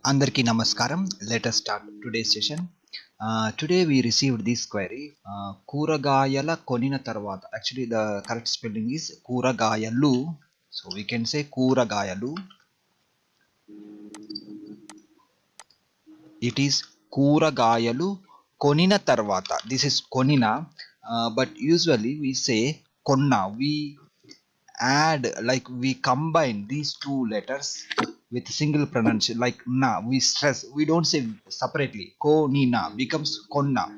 Andarki namaskaram. Let us start today's session. Today we received this query. Kuragayala konina tarvata. Actually, the correct spelling is kuragayalu. So we can say kuragayalu. It is kuragayalu konina tarvata. This is konina, but usually we say konna. We add, like we combine these two letters with single pronunciation, like na. We stress, we don't say separately. Ko ni na becomes konna.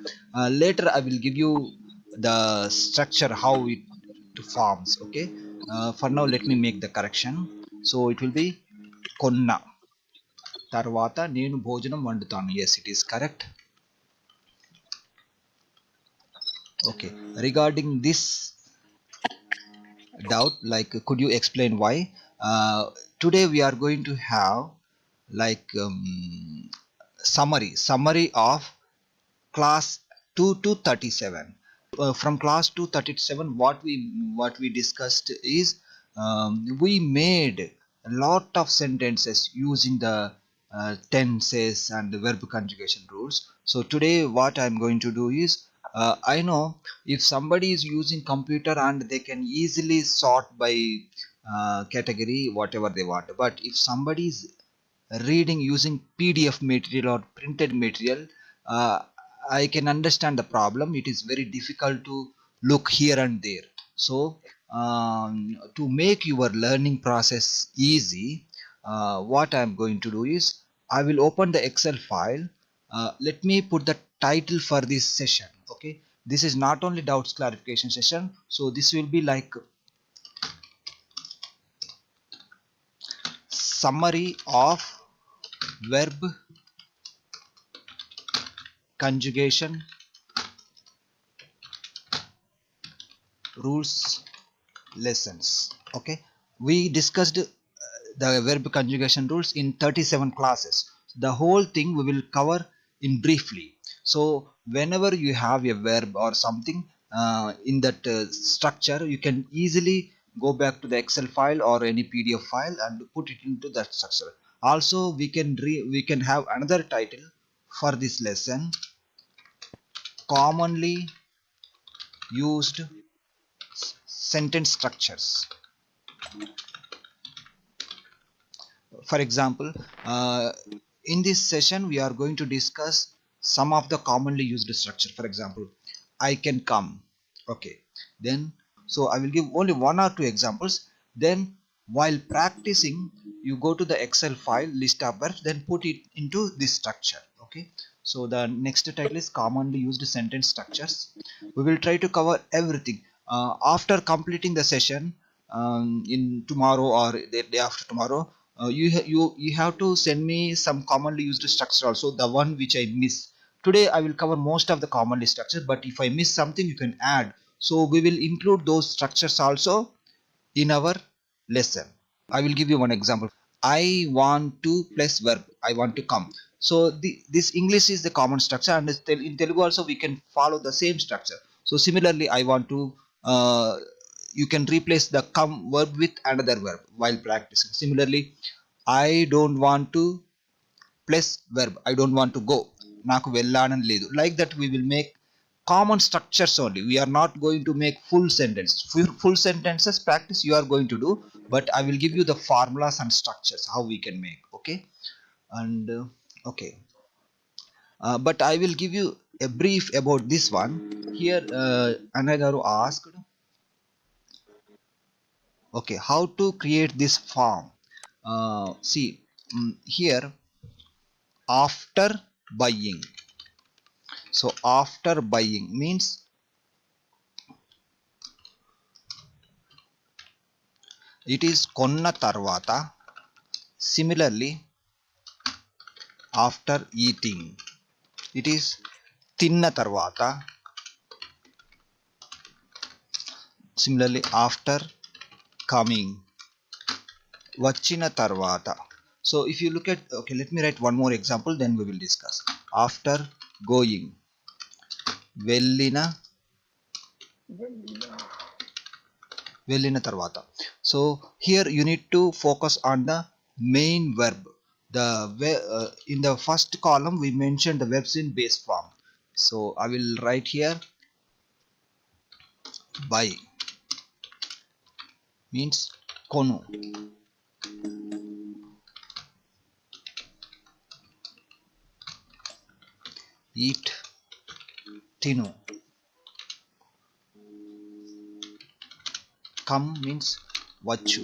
Later I will give you the structure, how it forms. Okay, for now let me make the correction. So it will be konna తర్వాత నేను భోజనం వండుతాను. Yes, it is correct. Okay, regarding this doubt, like could you explain why? Today we are going to have like summary of class 2 to 37. From class 2 37, what we discussed is, we made a lot of sentences using the tenses and the verb conjugation rules. So today what I'm going to do is, I know if somebody is using computer and they can easily sort by category whatever they want, but if somebody is reading using PDF material or printed material, uh, I can understand the problem. It is very difficult to look here and there. So to make your learning process easy, what I'm going to do is, I will open the Excel file. Let me put the title for this session. Okay, this is not only doubts clarification session, so this will be like summary of verb conjugation rules lessons. Okay, we discussed the verb conjugation rules in 37 classes. The whole thing we will cover in briefly. So whenever you have a verb or something in that structure, you can easily go back to the Excel file or any PDF file and put it into that structure. Also we can have another title for this lesson: commonly used sentence structures. For example, in this session we are going to discuss some of the commonly used structure. For example, I can come. Okay, then so I will give only one or two examples. Then while practicing, you go to the Excel file, list of verbs, then put it into this structure. Okay, so the next title is commonly used sentence structures. We will try to cover everything. After completing the session, in tomorrow or the day after tomorrow, you have to send me some commonly used structure also, the one which I miss. Today I will cover most of the commonly structures, but if I miss something, you can add. So we will include those structures also in our lesson. I will give you one example. I want to plus verb, I want to come. So this English is the common structure, and in Telugu also we can follow the same structure. So similarly, I want to, you can replace the come verb with another verb while practicing. Similarly, I don't want to plus verb, I don't want to go, నాకు వెళ్ళాలని లేదు. Like that we will make common structures only. We are not going to make full sentence. Full sentences practice you are going to do, but I will give you the formulas and structures how we can make. Okay, and okay, but I will give you a brief about this one. Here Anagaru asked, okay, how to create this form. See, here, after buying. So after buying means it is konna tarvata. Similarly, after eating, it is tinna tarvata. Similarly, after coming, vachina tarvata. So if you look at, okay, let me write one more example, then we will discuss. After going, vellina tarvata. So here you need to focus on the main verb. in the first column we mentioned the verbs in base form. So I will write here buy means konu, eat tinu, come means vachu,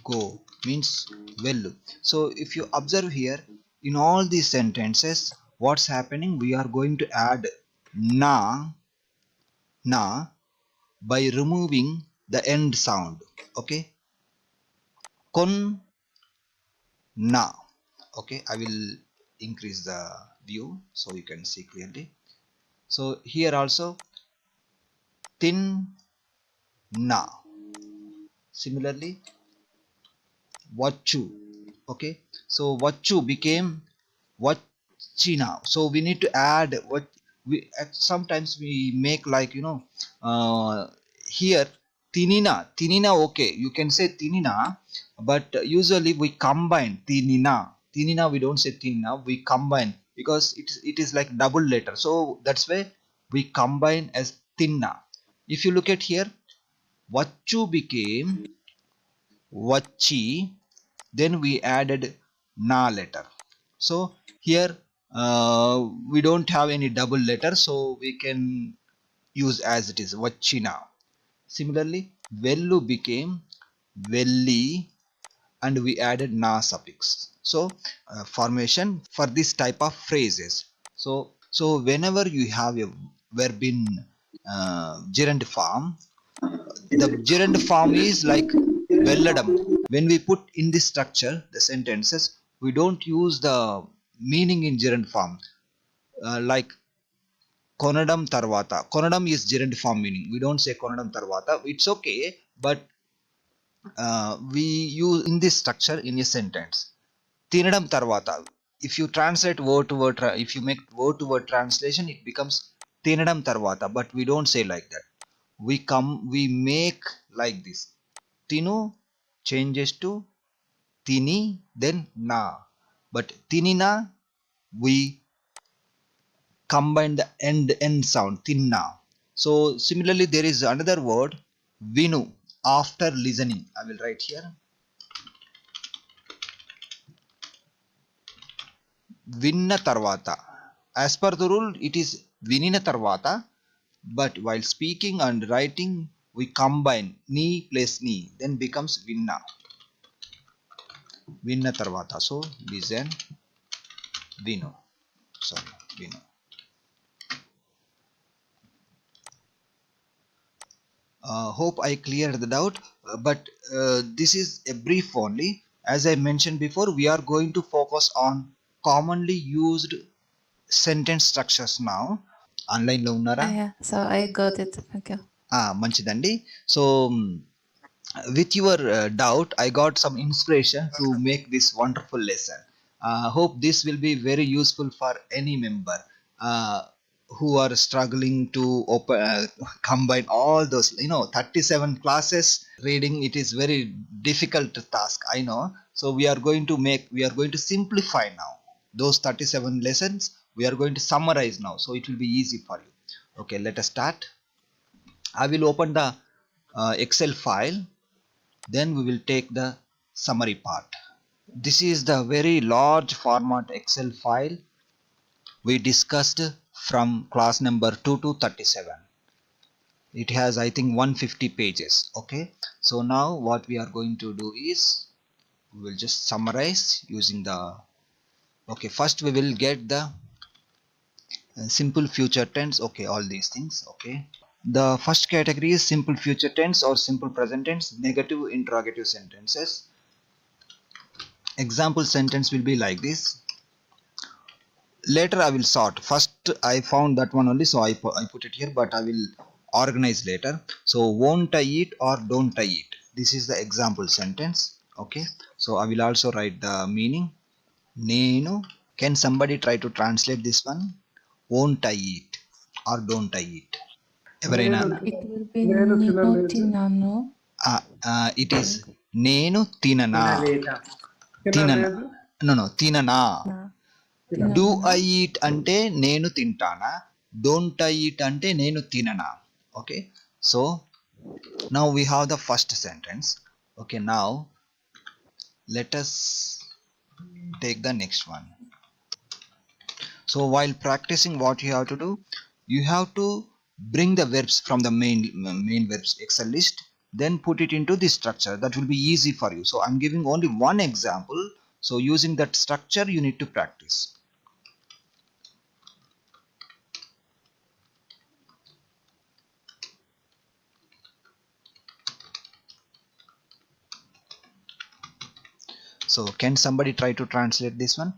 go means vellu. So if you observe here, in all these sentences what's happening, we are going to add na by removing the end sound. Okay, kon na. Okay, I will increase the view so you can see clearly. So here also tin na, similarly vachu. Okay, so vachu became vachina. So we need to add what we sometimes we make, like, here tinina. Okay, you can say tinina, but usually we combine tinina. We don't say tinina, we combine, because it is like double letter, so that's why we combine as tinna. If you look at here, vachu became vachi, then we added na letter. So here we don't have any double letter, so we can use as it is vachina. Similarly vellu became velli, and we added na suffix. So formation for this type of phrases. So whenever you have a verb in gerund form, the gerund form is like velladam. When we put in this structure the sentences, we don't use the meaning in gerund form, like konadam tarvata. Konadam is gerund form meaning, we don't say konadam tarvata. It's okay, but we use in this structure in a sentence tinadam tarvata. If you translate word to word, if you make word to word translation, it becomes tinadam tarvata, but we don't say like that. We make like this: tinu changes to tini, then na. But tinina, we combine the end sound tinna. So similarly there is another word vinu. After listening, I will write here vinna tarvata. As per the rule it is vinina tarvata, but while speaking and writing we combine ni plus ni, then becomes vinna tarvata. So listen vino, sorry, vino. Hope I cleared the doubt, but this is a brief only. As I mentioned before, we are going to focus on commonly used sentence structures now. Online lo unnara? Yeah, so I got it. Okay. Manchidandi. So with your doubt, I got some inspiration to make this wonderful lesson. Hope this will be very useful for any member uh, who are struggling to open combine all those, 37 classes reading. It is very difficult task, I know. So we are going to simplify now those 37 lessons. We are going to summarize now, so it will be easy for you. Okay, let us start. I will open the Excel file, then we will take the summary part. This is the very large format Excel file we discussed from class number 2 to 37. It has, I think, 150 pages. Okay, so now what we are going to do is we will just summarize using the, okay, first we will get the simple future tense. Okay, all these things. Okay, the first category is simple future tense or simple present tense, negative interrogative sentences. Example sentence will be like this. Later I will sort. First I found that one only, so I put it here, but I will organize later. So won't I eat or don't I eat? This is the example sentence. Okay, so I will also write the meaning. Nenu. Can somebody try to translate this one? Won't I eat or don't I eat? Everaina? It will be Nino Tinano. It is Nenu Tinana. తినలేదా తిననా, తినలేదు. No తిననా. Na. తిననా. Do Tinana. I eat అంటే నేను తింటానా, don't I eat అంటే నేను తిననా. Okay, so now we have the first sentence. Okay, now let us take the next one. So while practicing, what you have to do, you have to bring the verbs from the main verbs excel list, then put it into this structure. That will be easy for you. So I'm giving only one example, so using that structure you need to practice. So can somebody try to translate this one?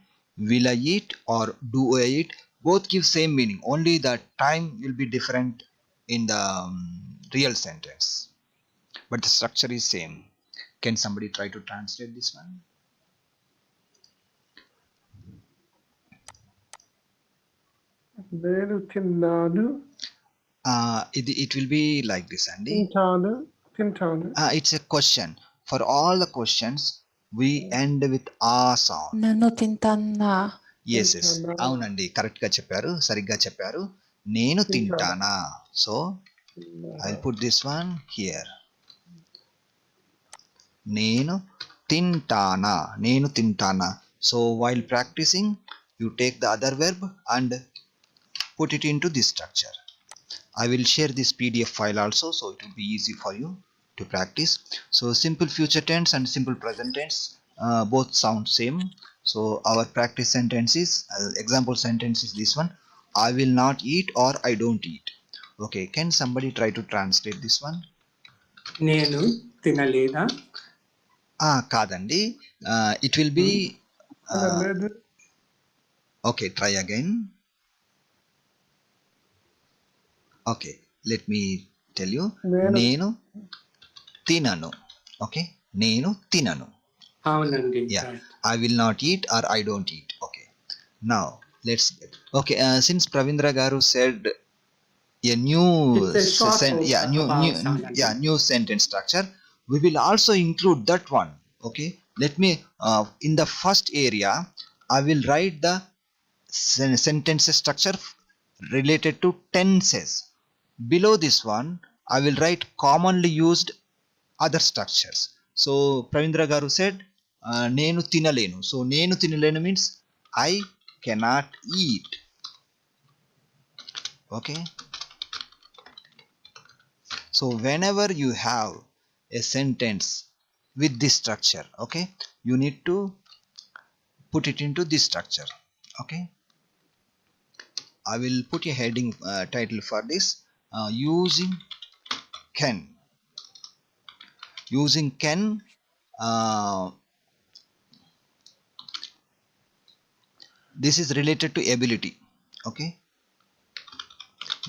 Will I eat or do I eat? Both give same meaning. Only the time will be different in the real sentence, but the structure is same. Can somebody try to translate this one? నేను తిన్నాను. It will be like this, Andy. తింటాను. తింటాను. It's a question. For all the questions, we end with a sound. Nano tintana. Yes, yes. తింటానా. అవునండి, correct గా చెప్పారు, సరిగ్గా చెప్పారు. నేను తింటానా. తింటానా. So I'll put this one here. నేను తింటానా, నేను తింటానా. So while practicing, you take the other verb and put it into this structure. I will share this PDF file also, so it will be easy for you to practice. So simple future tense and simple present tense both sound same. So our practice sentence is example sentence is this one: I will not eat or I don't eat. Okay, can somebody try to translate this one? నేను తినలేదా? Kadandi. It will be తినలేదు. okay, try again. Okay, let me tell you. నేను నేను తినను. Okay, నేను తినను. అవునండి. Yeah, right. I will not eat or I don't eat. Okay, now let's okay, since Pravindra garu said a new It's a short yeah, sound అండి. yeah, new sentence structure, we will also include that one. Okay, let me in the first area I will write the sentence structure related to tenses. Below this one I will write commonly used other structures. So Pravindra garu said నేను తినలేను. So నేను తినలేను means I cannot eat. Okay, so whenever you have a sentence with this structure, okay, you need to put it into this structure. Okay, I will put a heading title for this, using can. Using can, uh, this is related to ability. Okay,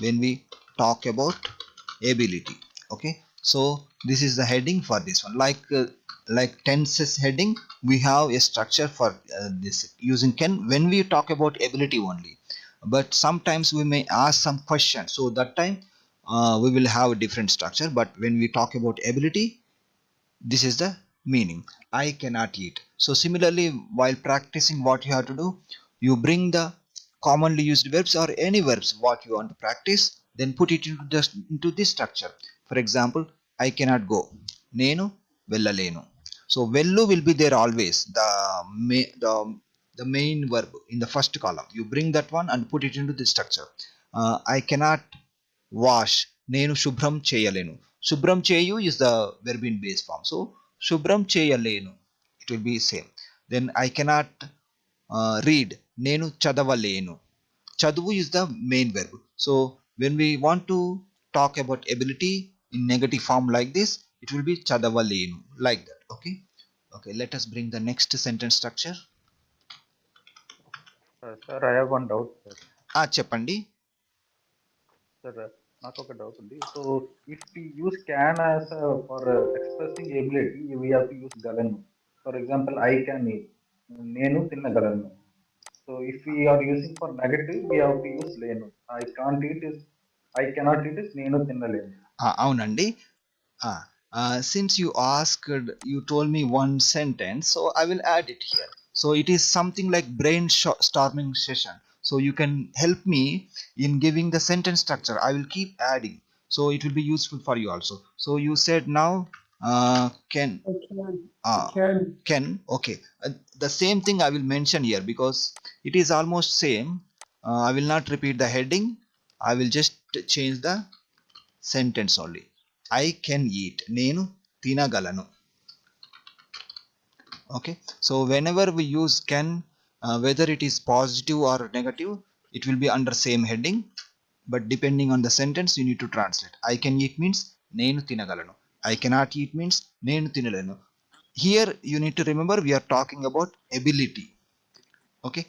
when we talk about ability. Okay, so this is the heading for this one. Like tenses heading, we have a structure for this using can when we talk about ability only, but sometimes we may ask some questions, so that time we will have a different structure. But when we talk about ability, this is the meaning: I cannot eat. So similarly, while practicing, what you have to do, you bring the commonly used verbs or any verbs what you want to practice, then put it into this structure. For example, I cannot go, నేను వెళ్ళలేను. So వెళ్ళు will be there always, the main verb in the first column. You bring that one and put it into this structure. I cannot wash, నేను శుభ్రం చేయలేను. శుభ్రం చేయు is the verb in base form. So శుభ్రం చేయలేను, it will be same. Then I cannot read, నేను చదవలేను. చదువు is the main verb. So when we want to talk about ability in negative form like this, it will be చదవలేను, like that. Okay, okay, let us bring the next sentence structure. Sir I have one doubt sir. చెప్పండి. Sir నాకు ఒక doubt ఉంది. So if we use can as for expressing ability we have to use గలను. For example I can eat, నేను తినగలను. So if we are using for negative we have to use లేను. I can't eat is, I cannot eat is నేను తినలేను. అవునండి. Since you asked, you told me one sentence, so I will add it here. So it is something like brainstorming session. So you can help me in giving the sentence structure. I will keep adding. So it will be useful for you also. So you said now can I can. uh, Can. can okay. The same thing I will mention here because it is almost same. I will not repeat the heading. I will just change the sentence only. I can eat. నేను తినగలను. Okay. So whenever we use can, whether it is positive or negative, it will be under same heading. But depending on the sentence, you need to translate. I can eat means నేను తినగలను. I cannot eat means నేను తినలేను. Here you need to remember we are talking about ability. Okay.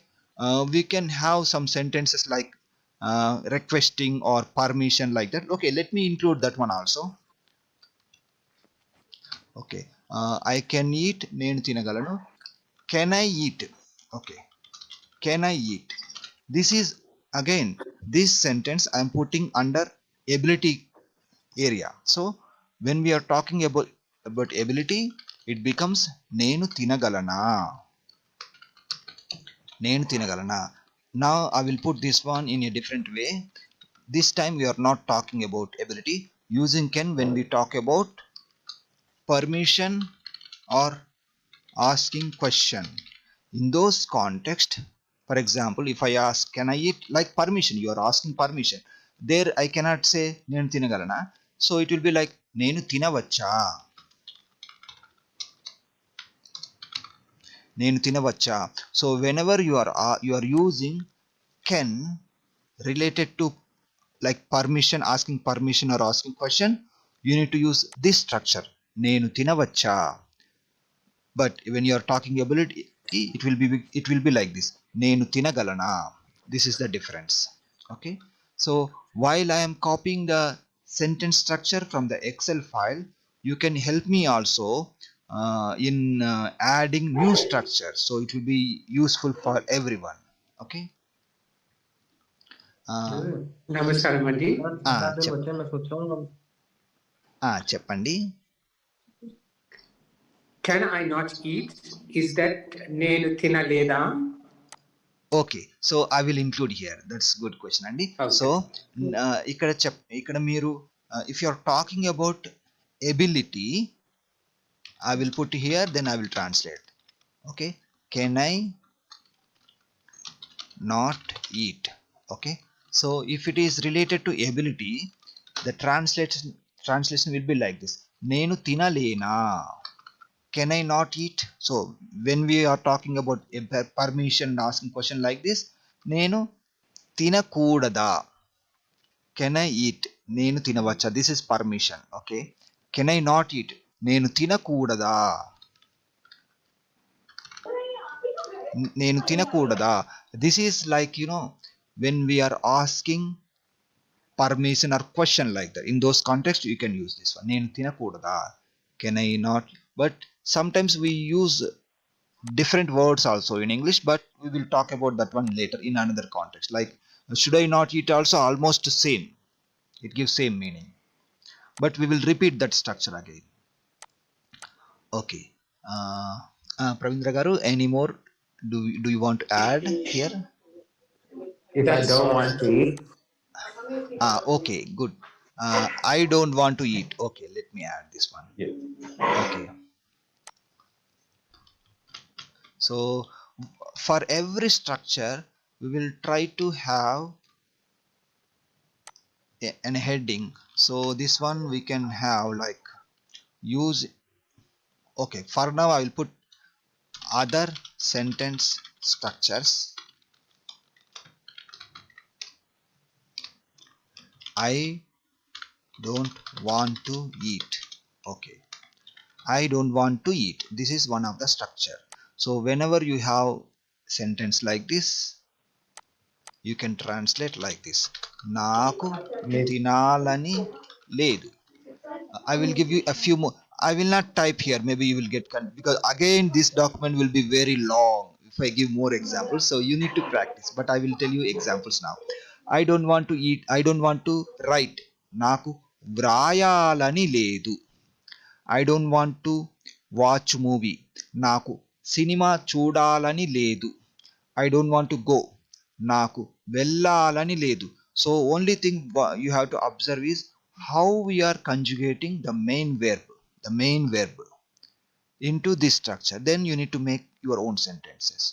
We can have some sentences like requesting or permission like that. Okay, let me include that one also. Okay. I can eat నేను తినగలను. Can I eat? Okay. Can I eat? This is again this sentence I am putting under ability area. So when we are talking about ability, it becomes నేను తినగలనా. నేను తినగలనా. Now I will put this one in a different way. This time we are not talking about ability. Using can when we talk about permission or asking question. In those context, for example, if I ask can I eat, like permission, you are asking permission. There I cannot say నేను తినగలనా. So it will be like నేను తినవచ్చా. నేను తినవచ్చా. So whenever you are using can related to like permission, asking permission or asking question, you need to use this structure. నేను తినవచ్చా. But when you are talking ability, it will be like this. నేను తినగలనా. This is the difference. Okay. So while I am copying the sentence structure from the Excel file, you can help me also in adding new structure. So it will be useful for everyone. Okay. నమస్కారం అండి. చెప్పండి. Can I not eat? Is that నేను తినలేదా? Okay, so I will include here. That's good question, Andy. Okay. So ikkada మీరు if you are talking about ability, I will put here, then I will translate. Okay, can I not eat? Okay, so if it is related to ability, the translation will be like this. నేను తినలేనా. Can I not eat? So when we are talking about a permission asking question like this, నేను తినకూడదా. Can I eat? నేను తినవచ్చా. This is permission. Okay. Can I not eat? నేను తినకూడదా. నేను తినకూడదా. This is like when we are asking permission or question like that. In those contexts, you can use this one. నేను తినకూడదా. Can I not? But sometimes we use different words also in English, but we will talk about that one later in another context. Like should I not eat also almost same. It gives same meaning. But we will repeat that structure again. Okay. Pravindra garu, any more do you want to add here? If I don't want to eat, Okay, good. I don't want to eat. Okay, let me add this one. yes. Okay. So for every structure we will try to have an heading. So this one we can have like use. Okay, for now I will put other sentence structures. I don't want to eat. Okay, I don't want to eat. This is one of the structure. So whenever you have sentence like this, you can translate like this. Naku tinalani ledu. I will give you a few more. I will not type here. Maybe you will get because again this document will be very long if I give more examples. So you need to practice. But I will tell you examples now. I don't want to eat. I don't want to write. Naku vrayalani ledu. I don't want to watch movie. నాకు cinema చూడాలని లేదు. I don't want to go. నాకు వెళ్ళాలని లేదు. So only thing you have to observe is how we are conjugating the main verb into this structure. Then you need to make your own sentences.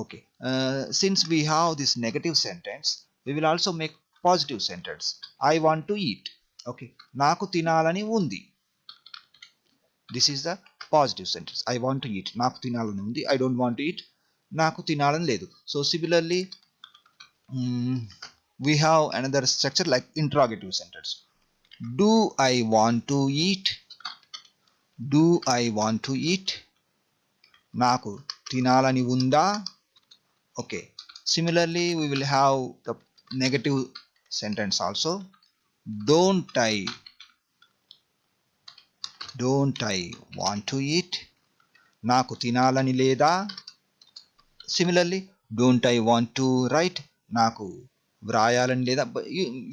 Okay, since we have this negative sentence, we will also make positive sentence. I want to eat. Okay, నాకు తినాలని ఉంది. This is the positive sentence. I want to eat. నాకు తినాలని ఉంది. I don't want to eat. నాకు తినాలని లేదు. So similarly, we have another structure like interrogative sentence. Do I want to eat? Do I want to eat? నాకు తినాలని ఉందా? Okay, similarly we will have the negative sentence also. Don't I want to eat? నాకు తినాలని లేదా? Similarly, don't I want to write? నాకు వ్రాయాలని లేదా? But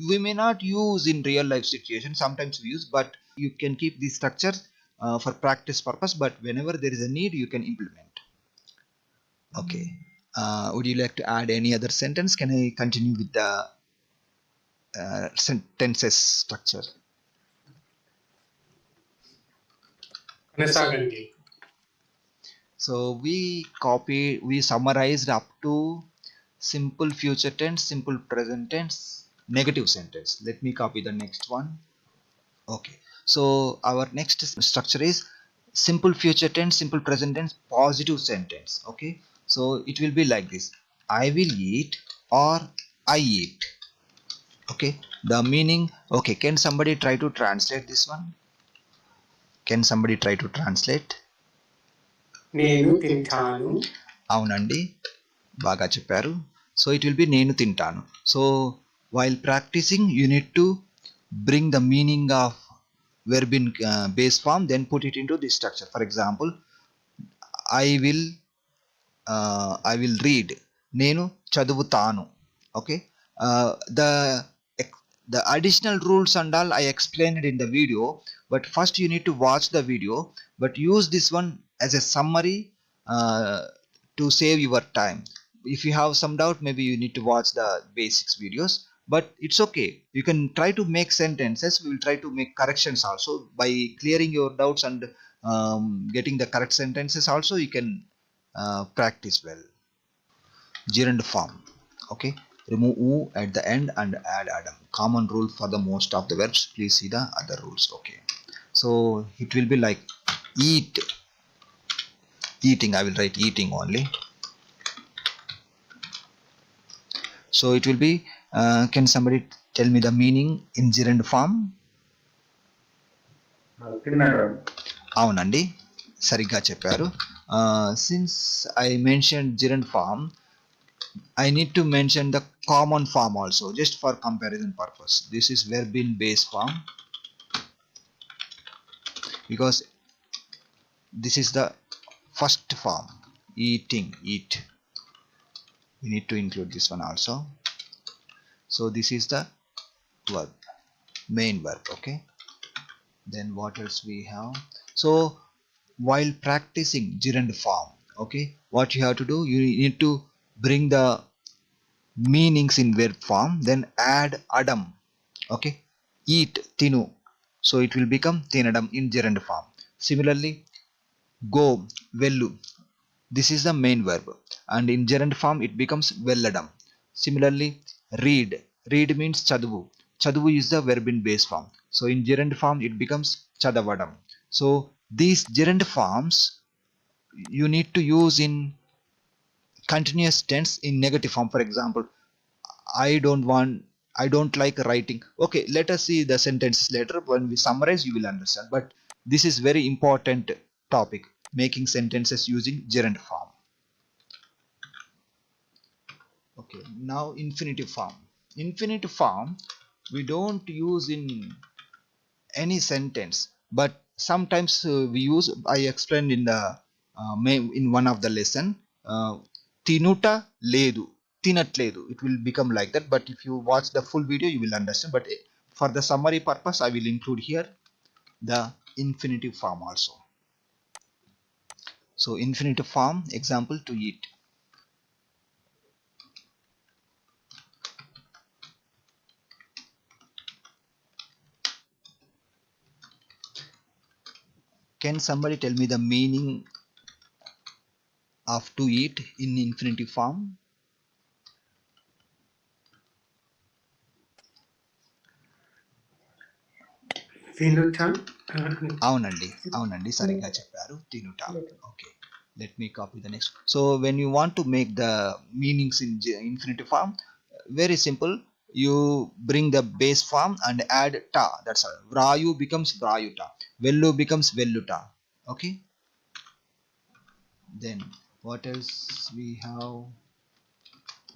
we may not use in real life situation. Sometimes we use, but you can keep this structure for practice purpose. But whenever there is a need, you can implement. Okay. Would you like to add any other sentence? Can I continue with the sentences structure? కొనసాగండి. So we summarized up to simple future tense, simple present tense, negative sentence. Let me copy the next one. Okay, so our next structure is simple future tense, simple present tense, positive sentence. Okay, so it will be like this: I will eat or I eat. Okay, the meaning. Okay, can somebody try to translate this one? Can somebody try to translate? నేను తింటాను. అవునండి, బాగా చెప్పారు. So it will be నేను తింటాను. So while practising you need to bring the meaning of verb in base form, then put it into this structure. For example, I will read. నేను చదువుతాను. Okay, the additional rules and all I explained in the video, but first you need to watch the video, but use this one as a summary to save your time. If you have some doubt, maybe you need to watch the basics videos, but it's okay. You can try to make sentences. We will try to make corrections also by clearing your doubts and getting the correct sentences also. You can practice well. Gerund form. Okay, remove u at the end and add adam. Common rule for the most of the verbs. Please see the other rules. Okay, so it will be like eat, eating. I will write eating only. So it will be can somebody tell me the meaning in gerund form? తినడం. అవునండి, సరిగ్గా చెప్పారు. Since I mentioned gerund form, I need to mention the common form also, just for comparison purpose. This is verb in base form, because this is the first form. Eating, eat. We need to include this one also. So this is the verb, main verb. Okay, then what else we have? So while practicing gerund form, okay, what you have to do, you need to bring the meanings in verb form, then add adam. Okay, eat, tinu, so it will become tinadam in gerund form. Similarly, go, vellu, this is the main verb, and in gerund form it becomes velladam. Similarly, read means chaduvu. Chaduvu is the verb in base form, so in gerund form it becomes chadavadam. So these gerund forms you need to use in continuous tense in negative form. For example, I don't like writing. Okay, let us see the sentences later. When we summarize, you will understand, but this is very important topic, making sentences using gerund form. Okay, now infinitive form. Infinitive form we don't use in any sentence, but sometimes we use. I explained in the in one of the lesson. Tinuta ledu, tinatledu, it will become like that, but if you watch the full video you will understand. But for the summary purpose I will include here the infinitive form also. So infinitive form, example, to eat. Can somebody tell me the meaning of to eat in infinitive form? Vinuta. అవునండి సరిగ్గా చెప్పారు, తినుట. Okay, let me copy the next. So when you want to make the meanings in infinitive form, very simple, you bring the base form and add ta, that's all. Vrayu becomes vrayuta, vellu becomes velluta. Okay, then what else we have?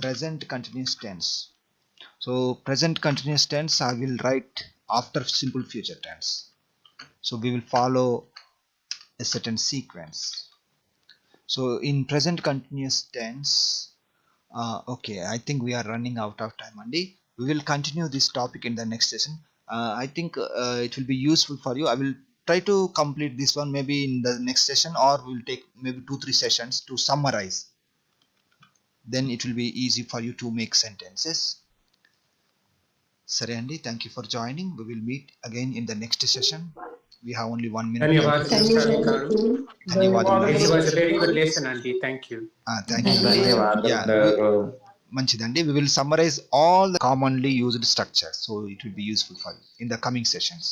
Present continuous tense. So present continuous tense I will write after simple future tense, so we will follow a certain sequence. So in present continuous tense, okay, I think we are running out of time, Andy. We will continue this topic in the next session. I think it will be useful for you. I will try to complete this one maybe in the next session, or we'll take maybe 2-3 sessions to summarize. Then it will be easy for you to make sentences. Sare Andy, thank you for joining. We will meet again in the next session. We have only 1 minute. ధన్యవాదాలు రవి గారు. ధన్యవాదాలు. It was a very good lesson, Andy. Thank you. Thank you. ధన్యవాదాలు. Yeah, మంచిదండి. We will summarize all the commonly used structures, so it will be useful for you in the coming sessions.